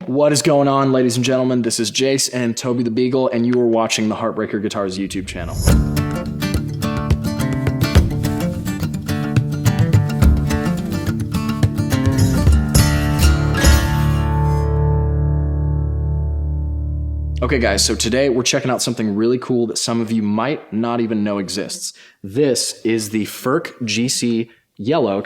What is going on, ladies and gentlemen? This is Jace and Toby the Beagle, and you are watching the Heartbreaker Guitars YouTube channel. Okay guys, so today we're checking out something really cool that some of you might not even know exists. This is the Furch yellow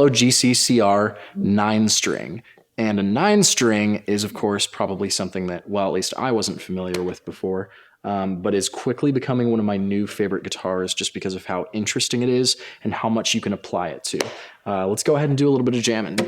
GC CR 9-string. And a 9-string is, of course, probably something that, well, at least I wasn't familiar with before, but is quickly becoming one of my new favorite guitars just because of how interesting it is and how much you can apply it to. Let's go ahead and do a little bit of jamming.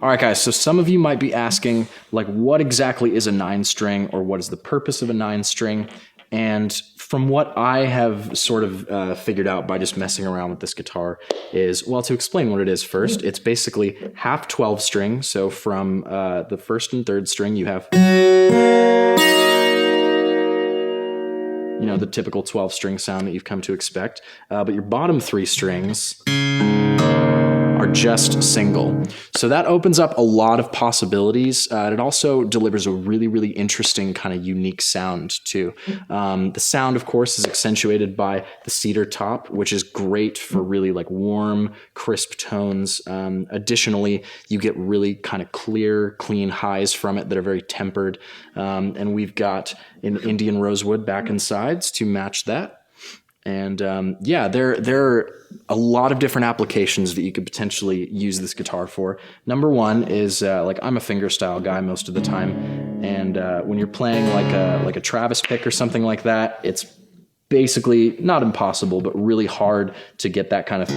All right, guys, so some of you might be asking, like, what exactly is a 9-string, or what is the purpose of a 9-string? And from what I have sort of figured out by just messing around with this guitar is, well, to explain what it is first, it's basically half 12 string. So from the first and third string, you have, you know, the typical 12-string sound that you've come to expect. But your bottom 3 strings are just single. So that opens up a lot of possibilities. It also delivers a really, really interesting kind of unique sound too. The sound, of course, is accentuated by the cedar top, which is great for really like warm, crisp tones. Additionally, you get really kind of clear, clean highs from it that are very tempered. And we've got an Indian rosewood back and sides to match that. And yeah, there are a lot of different applications that you could potentially use this guitar for. Number one is like, I'm a fingerstyle guy most of the time, and when you're playing like a Travis pick or something like that, it's basically not impossible, but really hard to get that kind of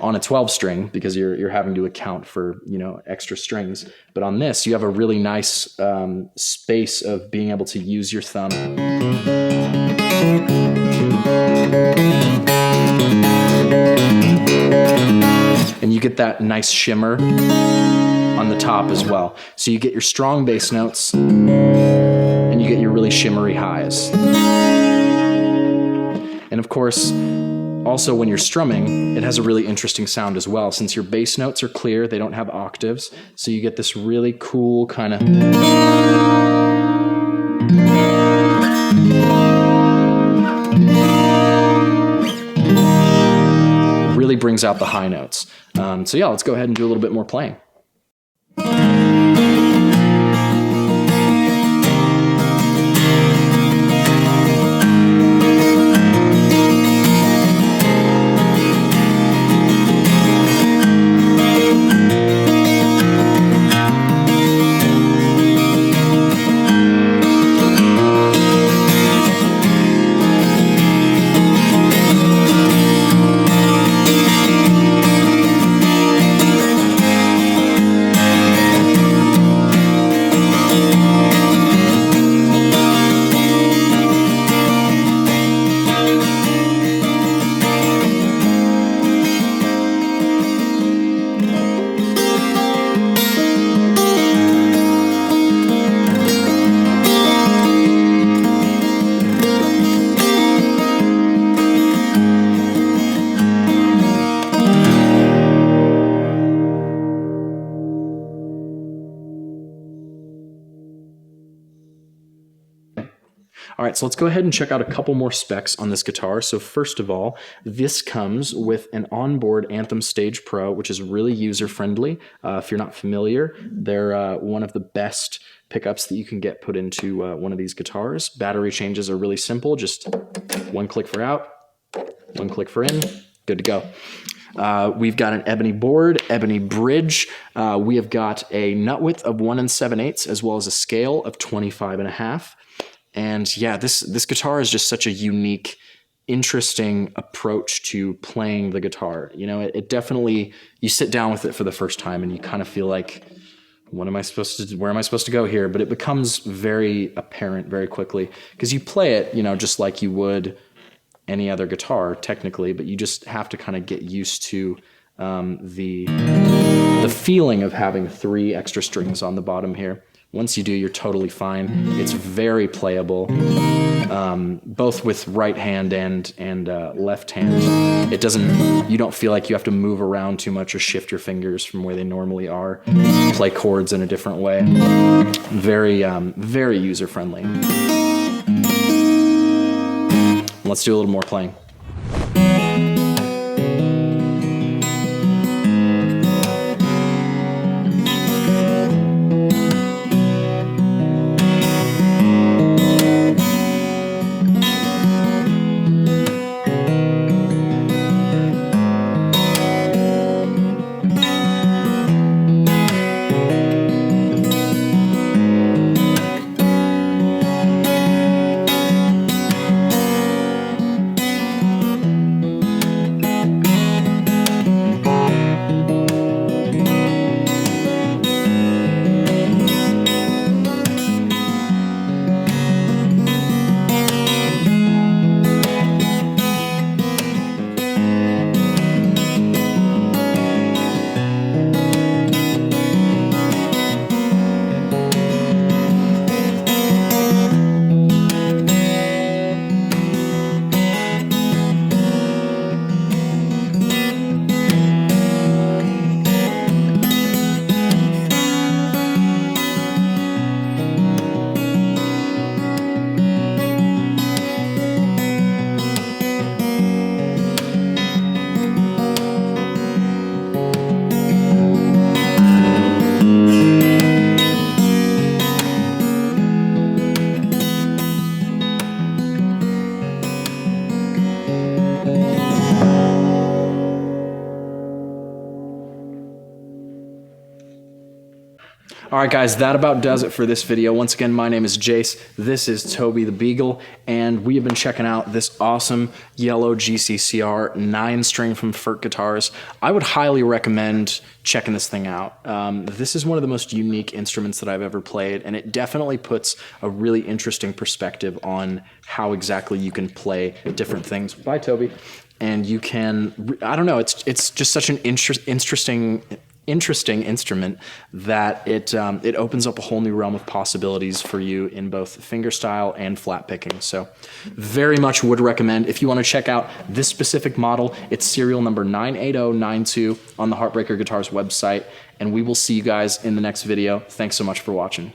on a 12-string because you're having to account for, you know, extra strings. But on this, you have a really nice space of being able to use your thumb. And you get that nice shimmer on the top as well. So you get your strong bass notes and you get your really shimmery highs. And of course, also, when you're strumming, it has a really interesting sound as well. Since your bass notes are clear, they don't have octaves, so you get this really cool kind of really brings out the high notes. So yeah, let's go ahead and do a little bit more playing. All right, so let's go ahead and check out a couple more specs on this guitar. So first of all, this comes with an onboard Anthem Stage Pro, which is really user-friendly. If you're not familiar, they're one of the best pickups that you can get put into one of these guitars. Battery changes are really simple, just one click for out, one click for in, good to go. We've got an ebony board, ebony bridge. We have got a nut width of 1 7/8 as well as a scale of 25.5. And yeah, this guitar is just such a unique, interesting approach to playing the guitar. You know, it definitely, you sit down with it for the first time and you kind of feel like, where am I supposed to go here? But it becomes very apparent very quickly because you play it, you know, just like you would any other guitar technically, but you just have to kind of get used to the feeling of having 3 extra strings on the bottom here. Once you do, you're totally fine. It's very playable, both with right hand and left hand. It doesn't, you don't feel like you have to move around too much or shift your fingers from where they normally are. Play chords in a different way. Very, very user-friendly. Let's do a little more playing. All right, guys, that about does it for this video. Once again, my name is Jace. This is Toby the Beagle, and we have been checking out this awesome yellow GCCR 9-string from Furch Guitars. I would highly recommend checking this thing out. This is one of the most unique instruments that I've ever played, and it definitely puts a really interesting perspective on how exactly you can play different things. Bye, Toby. And you can, I don't know, it's just such an interesting instrument that it opens up a whole new realm of possibilities for you in both fingerstyle and flat picking. So very much would recommend. If you want to check out this specific model, it's serial number 98092 on the Heartbreaker Guitars website, and we will see you guys in the next video. Thanks so much for watching.